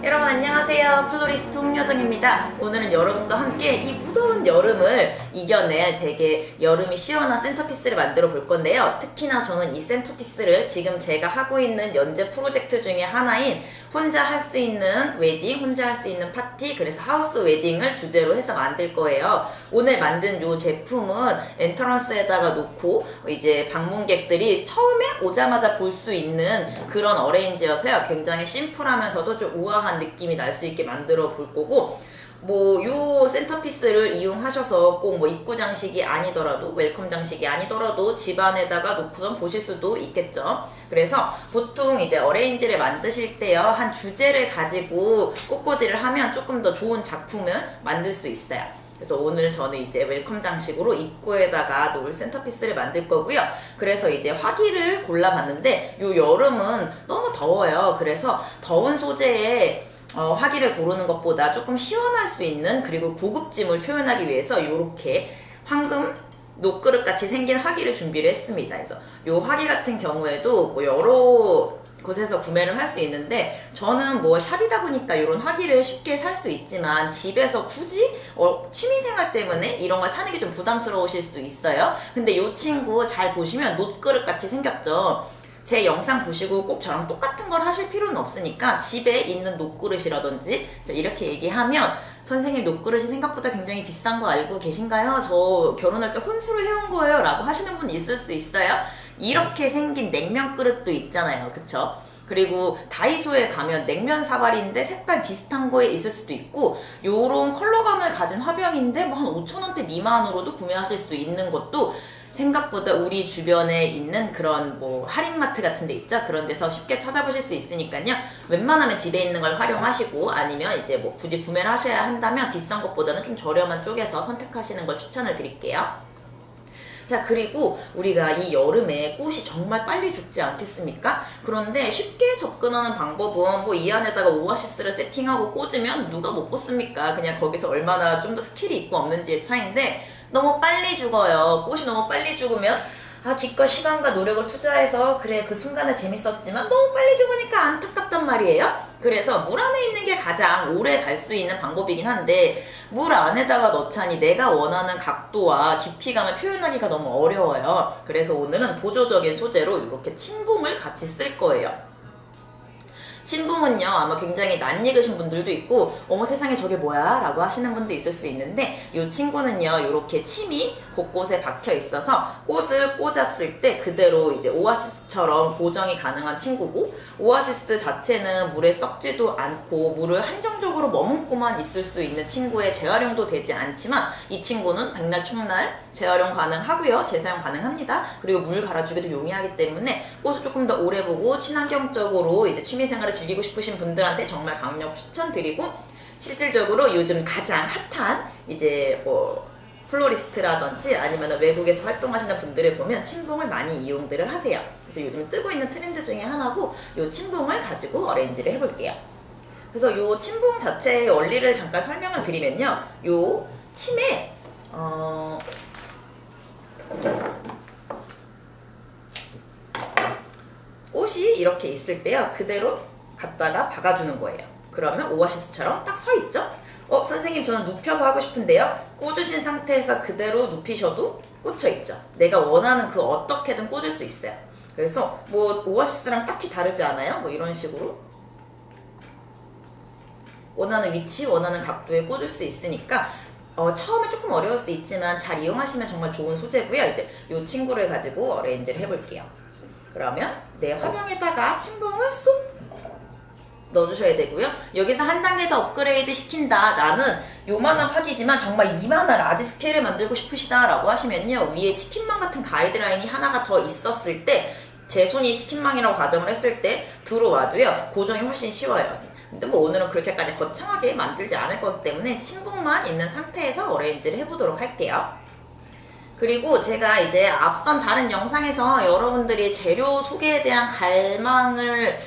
여러분 안녕하세요. 플로리스트 홍여정입니다. 오늘은 여러분과 함께 이 무더운 여름을 이겨낼 되게 여름이 시원한 센터피스를 만들어 볼 건데요. 특히나 저는 이 센터피스를 지금 제가 하고 있는 연재 프로젝트 중에 하나인 혼자 할 수 있는 웨딩, 혼자 할 수 있는 파티, 그래서 하우스 웨딩을 주제로 해서 만들 거예요. 오늘 만든 이 제품은 엔터런스에다가 놓고 이제 방문객들이 처음에 오자마자 볼 수 있는 그런 어레인지여서요. 굉장히 심플하면서도 좀 우아한 느낌이 날 수 있게 만들어 볼 거고, 요 센터피스를 이용하셔서 꼭 입구 장식이 아니더라도, 웰컴 장식이 아니더라도 집안에다가 놓고선 보실 수도 있겠죠. 그래서 보통 이제 어레인지를 만드실 때요, 한 주제를 가지고 꽃꽂이를 하면 조금 더 좋은 작품을 만들 수 있어요. 그래서 오늘 저는 이제 웰컴 장식으로 입구에다가 놓을 센터피스를 만들 거고요. 그래서 이제 화기를 골라봤는데, 요 여름은 너무 더워요. 그래서 더운 소재의 화기를 고르는 것보다 조금 시원할 수 있는, 그리고 고급짐을 표현하기 위해서 이렇게 황금 녹그릇 같이 생긴 화기를 준비를 했습니다. 그래서 이 화기 같은 경우에도 여러 곳에서 구매를 할 수 있는데, 저는 샵이다 보니까 이런 화기를 쉽게 살 수 있지만 집에서 굳이 취미생활 때문에 이런 걸 사는 게 좀 부담스러우실 수 있어요. 근데 이 친구 잘 보시면 녹그릇 같이 생겼죠. 제 영상 보시고 꼭 저랑 똑같은 걸 하실 필요는 없으니까 집에 있는 녹그릇이라든지, 이렇게 얘기하면 선생님 녹그릇이 생각보다 굉장히 비싼 거 알고 계신가요? 저 결혼할 때 혼수를 해온 거예요 라고 하시는 분이 있을 수 있어요. 이렇게 생긴 냉면 그릇도 있잖아요, 그쵸? 그리고 다이소에 가면 냉면 사발인데 색깔 비슷한 거에 있을 수도 있고, 요런 컬러감을 가진 화병인데 한 5,000원대 미만으로도 구매하실 수 있는 것도 생각보다 우리 주변에 있는 그런 할인마트 같은 데 있죠? 그런 데서 쉽게 찾아보실 수 있으니까요. 웬만하면 집에 있는 걸 활용하시고, 아니면 이제 굳이 구매를 하셔야 한다면 비싼 것보다는 좀 저렴한 쪽에서 선택하시는 걸 추천을 드릴게요. 자, 그리고 우리가 이 여름에 꽃이 정말 빨리 죽지 않겠습니까? 그런데 쉽게 접근하는 방법은 이 안에다가 오아시스를 세팅하고 꽂으면 누가 못 꽂습니까? 그냥 거기서 얼마나 좀 더 스킬이 있고 없는지의 차이인데, 너무 빨리 죽어요. 꽃이 너무 빨리 죽으면 기껏 시간과 노력을 투자해서 그래 그 순간에 재밌었지만 너무 빨리 죽으니까 안타깝단 말이에요. 그래서 물 안에 있는 게 가장 오래 갈 수 있는 방법이긴 한데, 물 안에다가 넣자니 내가 원하는 각도와 깊이감을 표현하기가 너무 어려워요. 그래서 오늘은 보조적인 소재로 이렇게 침봉을 같이 쓸 거예요. 침봉은요, 아마 굉장히 낯익으신 분들도 있고 어머 세상에 저게 뭐야? 라고 하시는 분도 있을 수 있는데, 이 친구는요 이렇게 침이 곳곳에 박혀 있어서 꽃을 꽂았을 때 그대로 이제 오아시스처럼 고정이 가능한 친구고, 오아시스 자체는 물에 썩지도 않고 물을 한정적으로 머금고만 있을 수 있는 친구에 재활용도 되지 않지만, 이 친구는 백날 충날 재활용 가능하고요, 재사용 가능합니다. 그리고 물 갈아주기도 용이하기 때문에 꽃을 조금 더 오래 보고 친환경적으로 이제 취미생활을 즐기고 싶으신 분들한테 정말 강력 추천드리고, 실질적으로 요즘 가장 핫한 이제 플로리스트라든지 아니면 외국에서 활동하시는 분들을 보면 침봉을 많이 이용들을 하세요. 그래서 요즘 뜨고 있는 트렌드 중에 하나고, 이 침봉을 가지고 어레인지를 해볼게요. 그래서 이 침봉 자체의 원리를 잠깐 설명을 드리면요, 이 침에 꽃이 이렇게 있을 때요, 그대로 갖다가 박아주는 거예요. 그러면 오아시스처럼 딱 서 있죠? 선생님 저는 눕혀서 하고 싶은데요. 꽂으신 상태에서 그대로 눕히셔도 꽂혀 있죠. 내가 원하는 그 어떻게든 꽂을 수 있어요. 그래서 오아시스랑 딱히 다르지 않아요? 이런 식으로 원하는 위치, 원하는 각도에 꽂을 수 있으니까 처음에 조금 어려울 수 있지만 잘 이용하시면 정말 좋은 소재고요. 이제 이 친구를 가지고 어레인지를 해볼게요. 그러면 내 화병에다가 침봉을 쏙 넣어주셔야 되고요. 여기서 한 단계 더 업그레이드 시킨다, 나는 요만한 화기지만 정말 이만한 라지 스케일을 만들고 싶으시다 라고 하시면요, 위에 치킨망 같은 가이드라인이 하나가 더 있었을 때, 제 손이 치킨망이라고 가정을 했을 때 들어와도요 고정이 훨씬 쉬워요. 근데 오늘은 그렇게까지 거창하게 만들지 않을 거기 때문에 침봉만 있는 상태에서 어레인지를 해보도록 할게요. 그리고 제가 이제 앞선 다른 영상에서 여러분들이 재료 소개에 대한 갈망을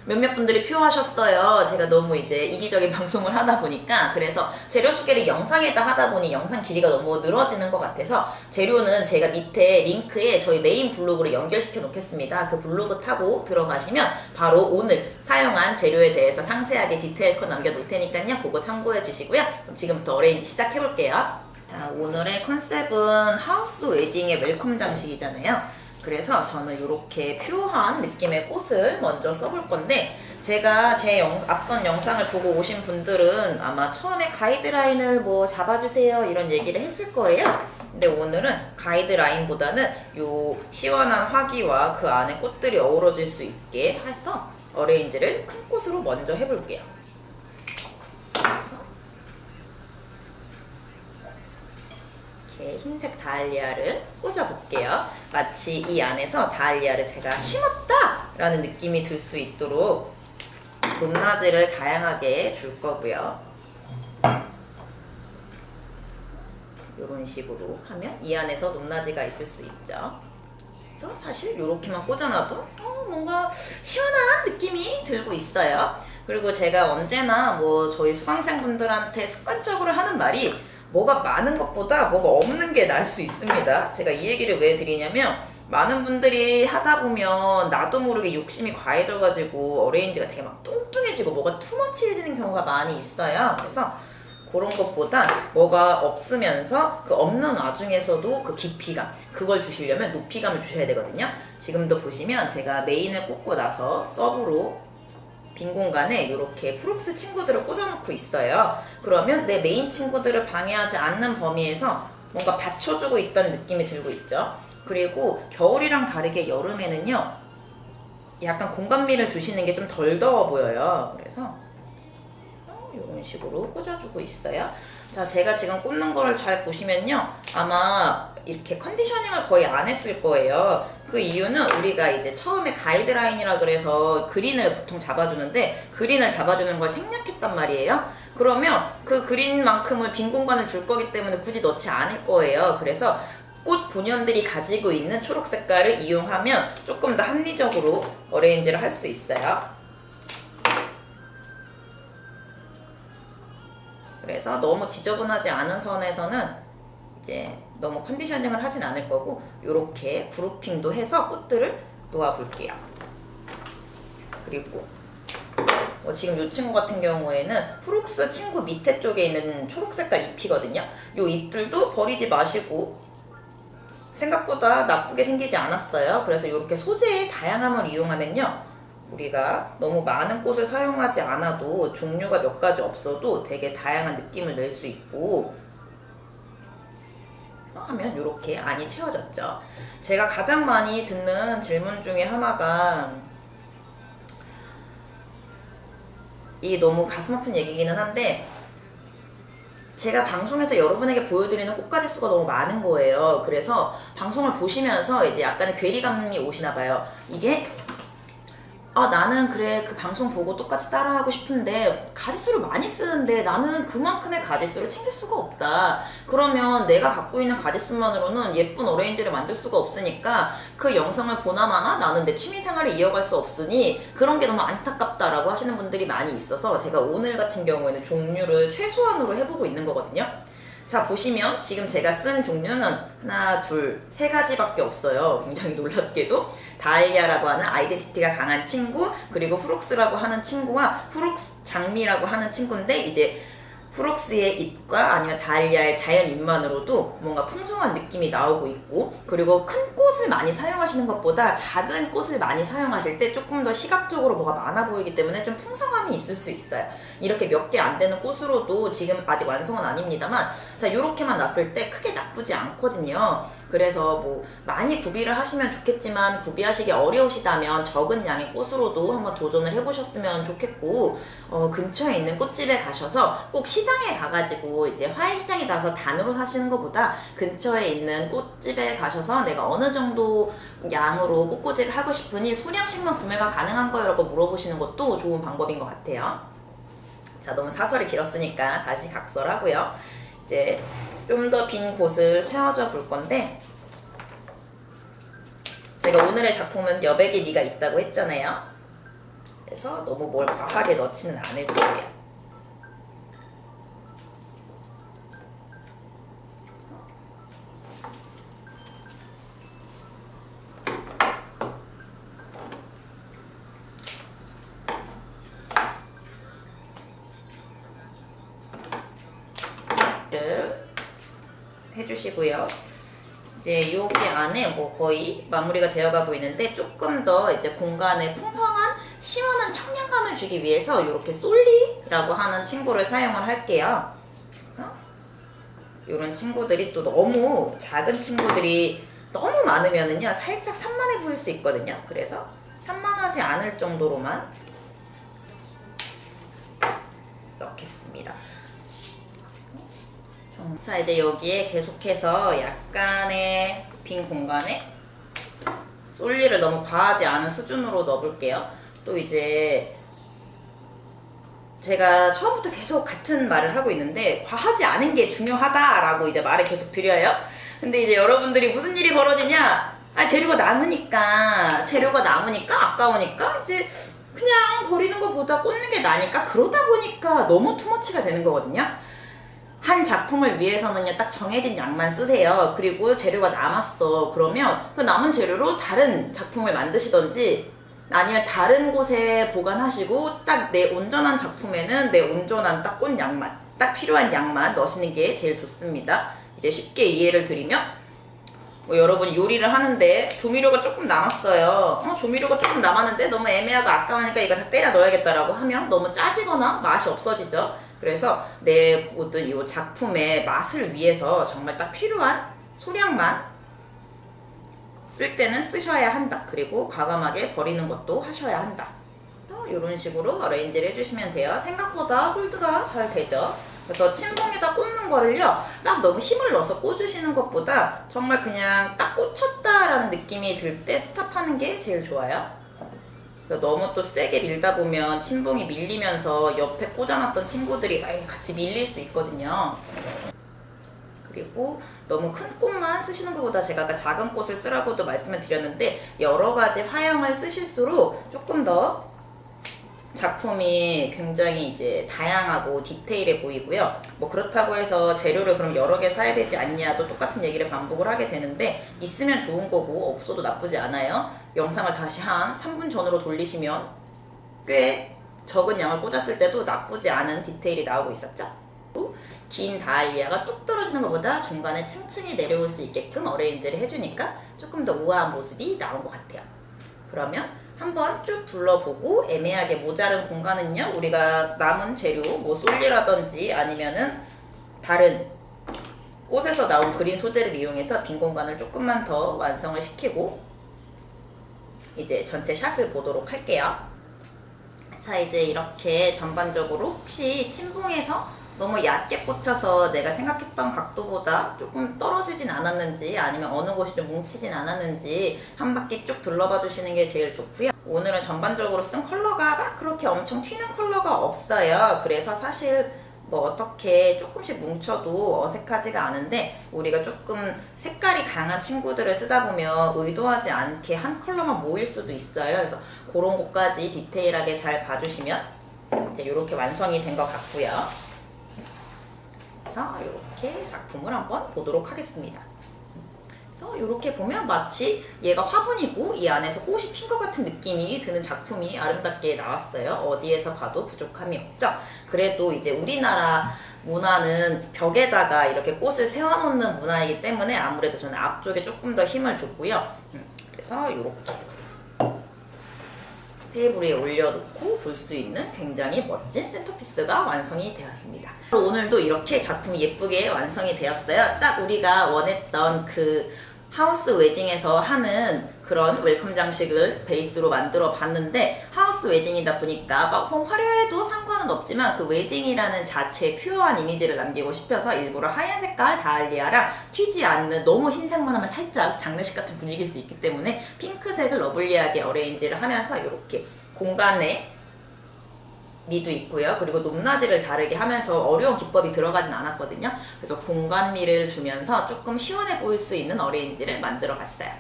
몇몇 분들이 표하셨어요. 제가 너무 이제 이기적인 방송을 하다 보니까. 그래서 재료 소개를 영상에다 하다 보니 영상 길이가 너무 늘어지는 것 같아서 재료는 제가 밑에 링크에 저희 메인 블로그로 연결시켜 놓겠습니다. 그 블로그 타고 들어가시면 바로 오늘 사용한 재료에 대해서 상세하게 디테일 컷 남겨 놓을 테니까요. 그거 참고해 주시고요. 그럼 지금부터 어레인지 시작해 볼게요. 자, 오늘의 컨셉은 하우스 웨딩의 웰컴 장식이잖아요. 그래서 저는 이렇게 퓨어한 느낌의 꽃을 먼저 써볼 건데, 제가 제 앞선 영상을 보고 오신 분들은 아마 처음에 가이드라인을 뭐 잡아주세요 이런 얘기를 했을 거예요. 근데 오늘은 가이드라인보다는 요 시원한 화기와 그 안에 꽃들이 어우러질 수 있게 해서 어레인지를 큰 꽃으로 먼저 해볼게요. 이렇게 흰색 다알리아를 꽂아볼게요. 마치 이 안에서 다알리아를 제가 심었다! 라는 느낌이 들 수 있도록 높낮이를 다양하게 줄 거고요. 이런 식으로 하면 이 안에서 높낮이가 있을 수 있죠. 그래서 사실 이렇게만 꽂아놔도 뭔가 시원한 느낌이 들고 있어요. 그리고 제가 언제나 뭐 저희 수강생분들한테 습관적으로 하는 말이 뭐가 많은 것보다 뭐가 없는 게 나을 수 있습니다. 제가 이 얘기를 왜 드리냐면, 많은 분들이 하다 보면 나도 모르게 욕심이 과해져가지고 어레인지가 되게 막 뚱뚱해지고 뭐가 투머치해지는 경우가 많이 있어요. 그래서 그런 것보다 뭐가 없으면서 그 없는 와중에서도 그 깊이감, 그걸 주시려면 높이감을 주셔야 되거든요. 지금도 보시면 제가 메인을 꽂고 나서 서브로 빈 공간에 이렇게 프룩스 친구들을 꽂아놓고 있어요. 그러면 내 메인 친구들을 방해하지 않는 범위에서 뭔가 받쳐주고 있다는 느낌이 들고 있죠. 그리고 겨울이랑 다르게 여름에는요, 약간 공간미를 주시는 게 좀 덜 더워 보여요. 그래서 이런 식으로 꽂아주고 있어요. 자, 제가 지금 꽂는 거를 잘 보시면요, 아마 이렇게 컨디셔닝을 거의 안 했을 거예요. 그 이유는 우리가 이제 처음에 가이드라인이라 그래서 그린을 보통 잡아주는데, 그린을 잡아주는 걸 생략했단 말이에요. 그러면 그 그린만큼을 빈 공간을 줄 거기 때문에 굳이 넣지 않을 거예요. 그래서 꽃 본연들이 가지고 있는 초록 색깔을 이용하면 조금 더 합리적으로 어레인지를 할 수 있어요. 그래서 너무 지저분하지 않은 선에서는 이제 너무 컨디셔닝을 하진 않을 거고, 이렇게 그룹핑도 해서 꽃들을 놓아볼게요. 그리고 지금 이 친구 같은 경우에는 프룩스 친구 밑에 쪽에 있는 초록 색깔 잎이거든요. 이 잎들도 버리지 마시고, 생각보다 나쁘게 생기지 않았어요. 그래서 이렇게 소재의 다양함을 이용하면요, 우리가 너무 많은 꽃을 사용하지 않아도 종류가 몇 가지 없어도 되게 다양한 느낌을 낼 수 있고 하면 이렇게 안이 채워졌죠. 제가 가장 많이 듣는 질문 중에 하나가, 이게 너무 가슴 아픈 얘기기는 한데, 제가 방송에서 여러분에게 보여드리는 꽃가지 수가 너무 많은 거예요. 그래서 방송을 보시면서 이제 약간의 괴리감이 오시나 봐요. 이게 나는 그래 그 방송 보고 똑같이 따라하고 싶은데 가지수를 많이 쓰는데 나는 그만큼의 가지수를 챙길 수가 없다. 그러면 내가 갖고 있는 가지수만으로는 예쁜 어레인지를 만들 수가 없으니까 그 영상을 보나마나 나는 내 취미생활을 이어갈 수 없으니 그런 게 너무 안타깝다라고 하시는 분들이 많이 있어서 제가 오늘 같은 경우에는 종류를 최소한으로 해보고 있는 거거든요. 자, 보시면 지금 제가 쓴 종류는 하나, 둘, 세 가지밖에 없어요. 굉장히 놀랍게도 다알리아라고 하는 아이덴티티가 강한 친구, 그리고 후룩스라고 하는 친구와 후룩스 장미라고 하는 친구인데, 이제 후룩스의 잎과 아니면 다알리아의 자연 잎만으로도 뭔가 풍성한 느낌이 나오고 있고, 그리고 큰 꽃을 많이 사용하시는 것보다 작은 꽃을 많이 사용하실 때 조금 더 시각적으로 뭐가 많아 보이기 때문에 좀 풍성함이 있을 수 있어요. 이렇게 몇 개 안 되는 꽃으로도 지금 아직 완성은 아닙니다만, 자, 요렇게만 놨을 때 크게 나쁘지 않거든요. 그래서 뭐 많이 구비를 하시면 좋겠지만 구비하시기 어려우시다면 적은 양의 꽃으로도 한번 도전을 해보셨으면 좋겠고, 근처에 있는 꽃집에 가셔서 꼭 시장에 가가지고 이제 화훼시장에 가서 단으로 사시는 것보다 근처에 있는 꽃집에 가셔서 내가 어느 정도 양으로 꽃꽂이를 하고 싶으니 소량씩만 구매가 가능한 거예요? 라고 물어보시는 것도 좋은 방법인 것 같아요. 자, 너무 사설이 길었으니까 다시 각설하고요. 이제 좀 더 빈 곳을 채워줘 볼 건데, 제가 오늘의 작품은 여백의 미가 있다고 했잖아요. 그래서 너무 뭘 과하게 넣지는 않을 거예요. 해주시고요. 이제 여기 안에 뭐 거의 마무리가 되어가고 있는데 조금 더 이제 공간에 풍성한 시원한 청량감을 주기 위해서 이렇게 솔리라고 하는 친구를 사용을 할게요. 그래서 이런 친구들이 또 너무 작은 친구들이 너무 많으면은요 살짝 산만해 보일 수 있거든요. 그래서 산만하지 않을 정도로만 넣겠습니다. 자, 이제 여기에 계속해서 약간의 빈 공간에 솔리를 너무 과하지 않은 수준으로 넣어볼게요. 또 이제 제가 처음부터 계속 같은 말을 하고 있는데 과하지 않은 게 중요하다라고 이제 말을 계속 드려요. 근데 이제 여러분들이 무슨 일이 벌어지냐? 재료가 남으니까 아까우니까 이제 그냥 버리는 것보다 꽂는 게 나니까 그러다 보니까 너무 투머치가 되는 거거든요. 한 작품을 위해서는요 딱 정해진 양만 쓰세요. 그리고 재료가 남았어 그러면 그 남은 재료로 다른 작품을 만드시던지 아니면 다른 곳에 보관하시고 딱 내 온전한 작품에는 내 온전한 딱 꽂은 양만 딱 필요한 양만 넣으시는 게 제일 좋습니다. 이제 쉽게 이해를 드리면 뭐 여러분이 요리를 하는데 조미료가 조금 남았어요. 조미료가 조금 남았는데 너무 애매하고 아까우니까 이거 다 때려 넣어야겠다라고 하면 너무 짜지거나 맛이 없어지죠. 그래서 내 모든 이 작품의 맛을 위해서 정말 딱 필요한 소량만 쓸 때는 쓰셔야 한다. 그리고 과감하게 버리는 것도 하셔야 한다. 이런 식으로 어레인지를 해주시면 돼요. 생각보다 홀드가 잘 되죠. 그래서 침봉에다 꽂는 거를요 딱 너무 힘을 넣어서 꽂으시는 것보다 정말 그냥 딱 꽂혔다라는 느낌이 들 때 스탑하는 게 제일 좋아요. 그래서 너무 또 세게 밀다 보면 침봉이 밀리면서 옆에 꽂아놨던 친구들이 같이 밀릴 수 있거든요. 그리고 너무 큰 꽃만 쓰시는 것보다 제가 아까 작은 꽃을 쓰라고도 말씀을 드렸는데 여러 가지 화형을 쓰실수록 조금 더 작품이 굉장히 이제 다양하고 디테일해 보이고요. 뭐 그렇다고 해서 재료를 그럼 여러 개 사야 되지 않냐도 똑같은 얘기를 반복을 하게 되는데 있으면 좋은 거고 없어도 나쁘지 않아요. 영상을 다시 한 3분 전으로 돌리시면 꽤 적은 양을 꽂았을 때도 나쁘지 않은 디테일이 나오고 있었죠. 긴 다알리아가 뚝 떨어지는 것보다 중간에 층층이 내려올 수 있게끔 어레인지를 해주니까 조금 더 우아한 모습이 나온 것 같아요. 그러면 한번 쭉 둘러보고 애매하게 모자른 공간은요 우리가 남은 재료 뭐 솔리라든지 아니면은 다른 꽃에서 나온 그린 소재를 이용해서 빈 공간을 조금만 더 완성을 시키고 이제 전체 샷을 보도록 할게요. 자, 이제 이렇게 전반적으로 혹시 침봉에서 너무 얕게 꽂혀서 내가 생각했던 각도보다 조금 떨어지진 않았는지 아니면 어느 곳이 좀 뭉치진 않았는지 한 바퀴 쭉 둘러봐 주시는 게 제일 좋고요. 오늘은 전반적으로 쓴 컬러가 막 그렇게 엄청 튀는 컬러가 없어요. 그래서 사실 뭐 어떻게 조금씩 뭉쳐도 어색하지가 않은데 우리가 조금 색깔이 강한 친구들을 쓰다 보면 의도하지 않게 한 컬러만 모일 수도 있어요. 그래서 그런 것까지 디테일하게 잘 봐주시면 이제 이렇게 완성이 된 것 같고요. 그래서 이렇게 작품을 한번 보도록 하겠습니다. 그래서 이렇게 보면 마치 얘가 화분이고 이 안에서 꽃이 핀 것 같은 느낌이 드는 작품이 아름답게 나왔어요. 어디에서 봐도 부족함이 없죠. 그래도 이제 우리나라 문화는 벽에다가 이렇게 꽃을 세워놓는 문화이기 때문에 아무래도 저는 앞쪽에 조금 더 힘을 줬고요. 그래서 이렇게 테이블 위에 올려놓고 볼 수 있는 굉장히 멋진 센터피스가 완성이 되었습니다. 오늘도 이렇게 작품이 예쁘게 완성이 되었어요. 딱 우리가 원했던 그 하우스 웨딩에서 하는 그런 웰컴 장식을 베이스로 만들어 봤는데 하우스 웨딩이다 보니까 막 화려해도 상관은 없지만 그 웨딩이라는 자체의 퓨어한 이미지를 남기고 싶어서 일부러 하얀 색깔 다알리아랑 튀지 않는 너무 흰색만 하면 살짝 장례식 같은 분위기일 수 있기 때문에 핑크색을 러블리하게 어레인지를 하면서 이렇게 공간에 미도 있고요. 그리고 높낮이를 다르게 하면서 어려운 기법이 들어가진 않았거든요. 그래서 공간미를 주면서 조금 시원해 보일 수 있는 어레인지를 만들어 봤어요.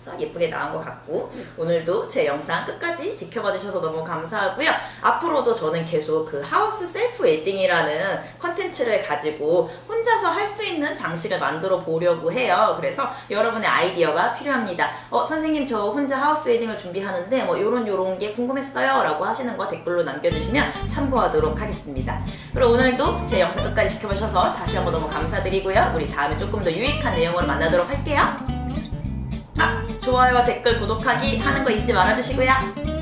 그래서 예쁘게 나온 것 같고, 오늘도 제 영상 끝까지 지켜봐 주셔서 너무 감사하고요. 앞으로도 저는 계속 그 하우스 셀프 웨딩이라는 컨텐츠를 가지고 혼자서 할 수 있는 장식을 만들어 보려고 해요. 그래서 여러분의 아이디어가 필요합니다. 선생님 저 혼자 하우스 웨딩을 준비하는데 뭐 요런 게 궁금했어요 라고 하시는 거 댓글로 남겨주시면 참고하도록 하겠습니다. 그럼 오늘도 제 영상 끝까지 지켜봐 주셔서 다시 한번 너무 감사드리고요. 우리 다음에 조금 더 유익한 내용으로 만나도록 할게요. 좋아요와 댓글, 구독하기 하는 거 잊지 말아주시고요.